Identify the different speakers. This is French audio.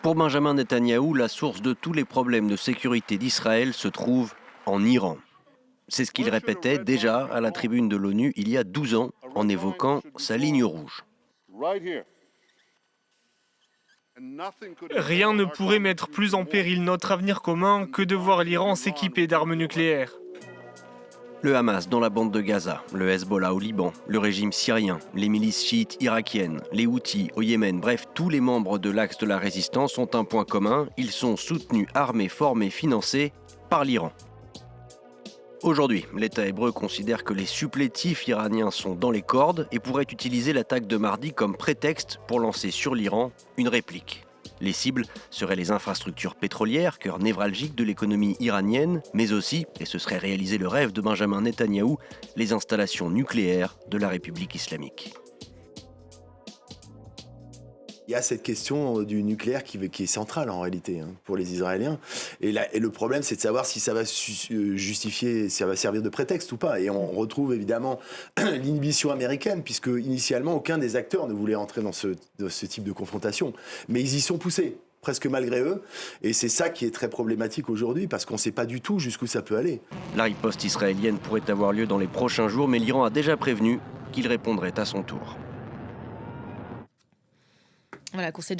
Speaker 1: Pour Benjamin Netanyahou, la source de tous les problèmes de sécurité d'Israël se trouve en Iran. C'est ce qu'il répétait déjà à la tribune de l'ONU il y a 12 ans en évoquant sa ligne rouge.
Speaker 2: Rien ne pourrait mettre plus en péril notre avenir commun que de voir l'Iran s'équiper d'armes nucléaires.
Speaker 1: Le Hamas dans la bande de Gaza, le Hezbollah au Liban, le régime syrien, les milices chiites irakiennes, les Houthis au Yémen, bref, tous les membres de l'axe de la résistance ont un point commun, ils sont soutenus, armés, formés, financés par l'Iran. Aujourd'hui, l'État hébreu considère que les supplétifs iraniens sont dans les cordes et pourrait utiliser l'attaque de mardi comme prétexte pour lancer sur l'Iran une réplique. Les cibles seraient les infrastructures pétrolières, cœur névralgique de l'économie iranienne, mais aussi, et ce serait réaliser le rêve de Benjamin Netanyahou, les installations nucléaires de la République islamique.
Speaker 3: Il y a cette question du nucléaire qui est centrale en réalité pour les Israéliens. Et le problème, c'est de savoir si ça va justifier, si ça va servir de prétexte ou pas. Et on retrouve évidemment l'inhibition américaine, puisque initialement, aucun des acteurs ne voulait entrer dans ce type de confrontation. Mais ils y sont poussés, presque malgré eux. Et c'est ça qui est très problématique aujourd'hui, parce qu'on ne sait pas du tout jusqu'où ça peut aller.
Speaker 1: La riposte israélienne pourrait avoir lieu dans les prochains jours, mais l'Iran a déjà prévenu qu'il répondrait à son tour.
Speaker 4: Voilà, conseil